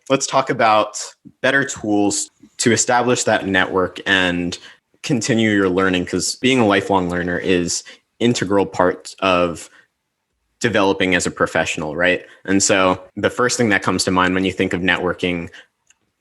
let's talk about better tools to establish that network and continue your learning, because being a lifelong learner is integral part of developing as a professional, right? And so the first thing that comes to mind when you think of networking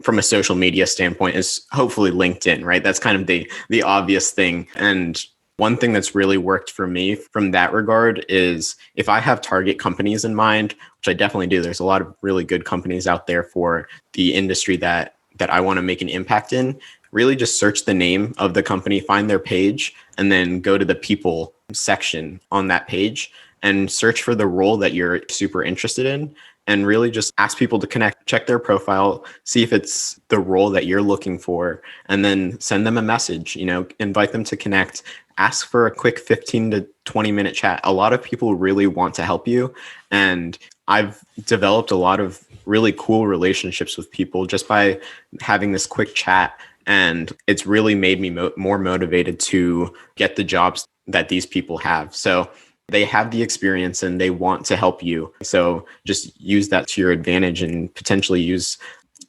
from a social media standpoint is hopefully LinkedIn, right? That's kind of the obvious thing. And one thing that's really worked for me from that regard is if I have target companies in mind, which I definitely do, there's a lot of really good companies out there for the industry that I want to make an impact in. Really just search the name of the company, find their page, and then go to the people section on that page and search for the role that you're super interested in, and really just ask people to connect, check their profile, see if it's the role that you're looking for, and then send them a message, invite them to connect, ask for a quick 15 to 20 minute chat. A lot of people really want to help you. And I've developed a lot of really cool relationships with people just by having this quick chat. And it's really made me more motivated to get the jobs that these people have. So they have the experience and they want to help you. So just use that to your advantage and potentially use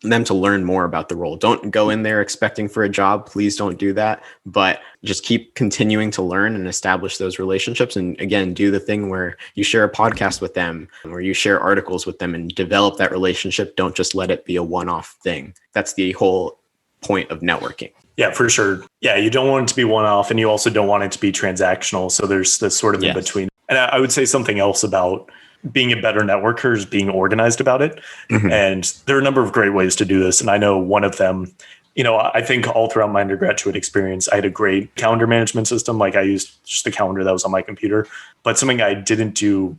them to learn more about the role. Don't go in there expecting for a job. Please don't do that. But just keep continuing to learn and establish those relationships. And again, do the thing where you share a podcast with them or you share articles with them and develop that relationship. Don't just let it be a one-off thing. That's the whole point of networking. Yeah, for sure. Yeah, you don't want it to be one-off, and you also don't want it to be transactional. So there's this sort of in between. And I would say something else about being a better networker is being organized about it. Mm-hmm. And there are a number of great ways to do this. And I know one of them, I think all throughout my undergraduate experience, I had a great calendar management system. Like I used just the calendar that was on my computer. But something I didn't do,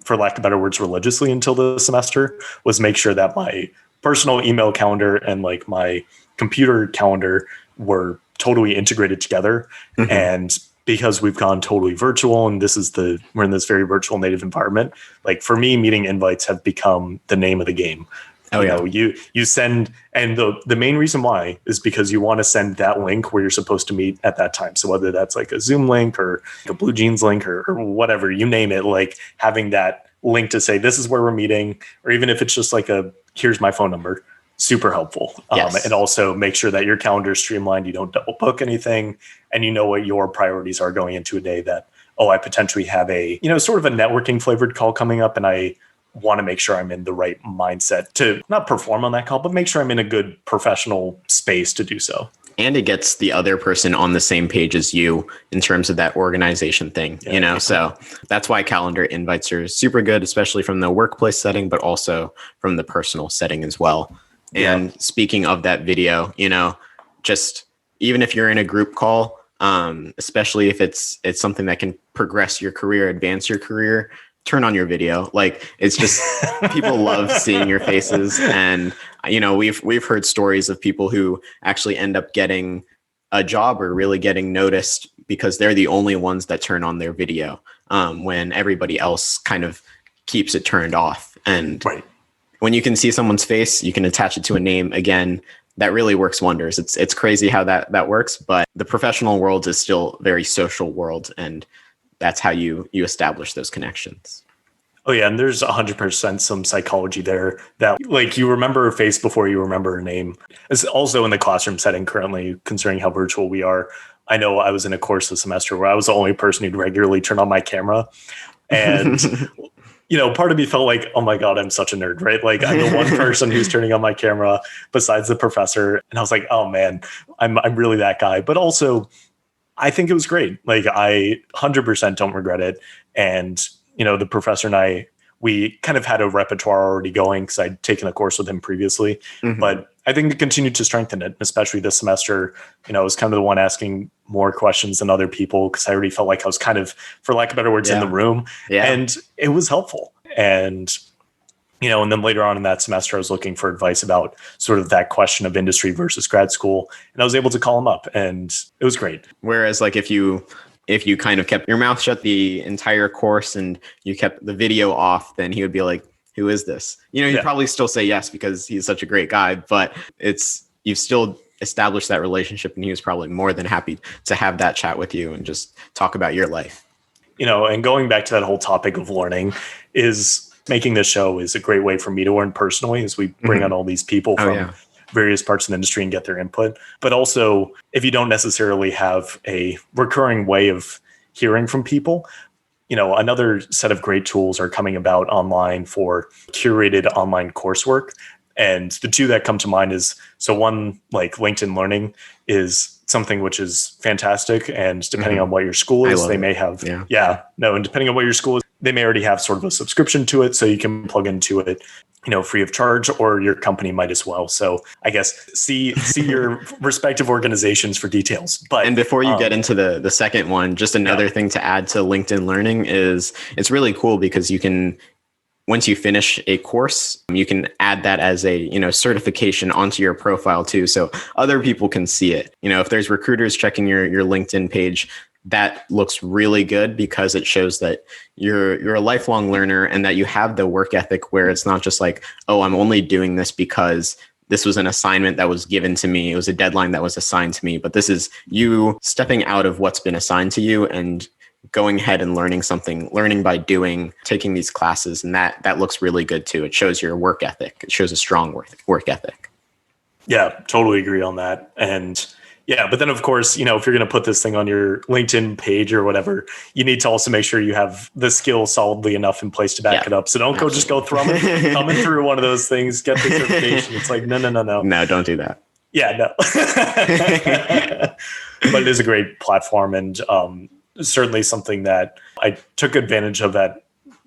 for lack of better words, religiously until the semester was make sure that my personal email calendar and like my computer calendar were totally integrated together. Mm-hmm. And because we've gone totally virtual and we're in this very virtual native environment, like for me, meeting invites have become the name of the game. You send, and the main reason why is because you want to send that link where you're supposed to meet at that time. So whether that's like a Zoom link or a Blue Jeans link or whatever, you name it, like having that link to say, this is where we're meeting, or even if it's just like here's my phone number. Super helpful. Yes. And also make sure that your calendar is streamlined. You don't double book anything, and you know what your priorities are going into a day that, I potentially have a, sort of a networking flavored call coming up, and I want to make sure I'm in the right mindset to not perform on that call, but make sure I'm in a good professional space to do so. And it gets the other person on the same page as you in terms of that organization thing, So that's why calendar invites are super good, especially from the workplace setting, but also from the personal setting as well. And speaking of that video, just even if you're in a group call, especially if it's something that can progress your career, advance your career, turn on your video. Like it's just people love seeing your faces. And, we've heard stories of people who actually end up getting a job or really getting noticed because they're the only ones that turn on their video when everybody else kind of keeps it turned off. And when you can see someone's face, you can attach it to a name. Again, that really works wonders. It's crazy how that works, but the professional world is still a very social world, and that's how you establish those connections. Oh yeah, and there's 100% some psychology there that like you remember a face before you remember a name. It's also in the classroom setting currently, considering how virtual we are. I know I was in a course this semester where I was the only person who'd regularly turn on my camera, and part of me felt like, oh my God, I'm such a nerd, right? Like I'm the one person who's turning on my camera besides the professor. And I was like, oh man, I'm really that guy. But also I think it was great. Like I 100% don't regret it. And, the professor and we kind of had a repertoire already going because I'd taken a course with him previously, but I think it continued to strengthen it, especially this semester. I was kind of the one asking more questions than other people because I already felt like I was kind of, for lack of better words, in the room. Yeah. And it was helpful. And, and then later on in that semester, I was looking for advice about sort of that question of industry versus grad school. And I was able to call him up, and it was great. Whereas like if you kind of kept your mouth shut the entire course and you kept the video off, then he would be like, who is this? You'd probably still say yes because he's such a great guy, but you've still established that relationship, and he was probably more than happy to have that chat with you and just talk about your life. And going back to that whole topic of learning is making this show is a great way for me to learn personally as we bring on all these people from various parts of the industry and get their input. But also, if you don't necessarily have a recurring way of hearing from people, another set of great tools are coming about online for curated online coursework. And the two that come to mind is, so one, like LinkedIn Learning is something which is fantastic. And depending on what your school is, they may have, and depending on what your school is, they may already have sort of a subscription to it. So you can plug into it, free of charge, or your company might as well. So I guess see your respective organizations for details. And before you get into the second one, just another thing to add to LinkedIn Learning is it's really cool because you can, once you finish a course, you can add that as a, certification onto your profile too. So other people can see it. If there's recruiters checking your LinkedIn page, that looks really good because it shows that you're a lifelong learner and that you have the work ethic where it's not just like, oh, I'm only doing this because this was an assignment that was given to me. It was a deadline that was assigned to me. But this is you stepping out of what's been assigned to you and going ahead and learning by doing, taking these classes. And that looks really good too. It shows your work ethic. It shows a strong work ethic. Yeah, totally agree on that. And yeah, but then of course, if you're going to put this thing on your LinkedIn page or whatever, you need to also make sure you have the skill solidly enough in place to back it up. So don't go thumbing through one of those things, get the certification. It's like, no. No, don't do that. Yeah, no. But it is a great platform and certainly something that I took advantage of at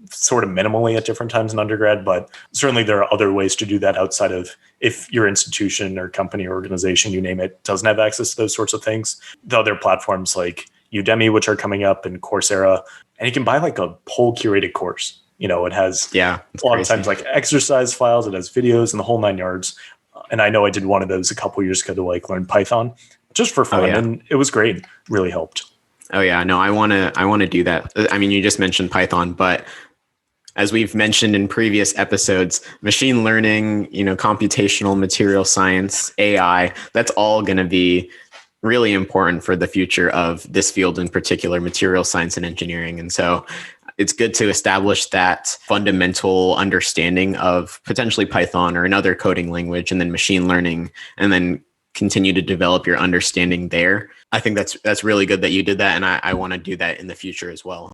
sort of minimally at different times in undergrad, but certainly there are other ways to do that outside of if your institution or company or organization, you name it, doesn't have access to those sorts of things. The other platforms like Udemy, which are coming up, and Coursera, and you can buy like a whole curated course. It has a lot of times like exercise files, it has videos and the whole 9 yards. And I know I did one of those a couple of years ago to like learn Python just for fun. And it was great. Really helped. Oh yeah. No, I want to do that. I mean, you just mentioned Python, but as we've mentioned in previous episodes, machine learning, computational material science, AI, that's all going to be really important for the future of this field, in particular, material science and engineering. And so it's good to establish that fundamental understanding of potentially Python or another coding language, and then machine learning, and then continue to develop your understanding there. I think that's really good that you did that. And I want to do that in the future as well.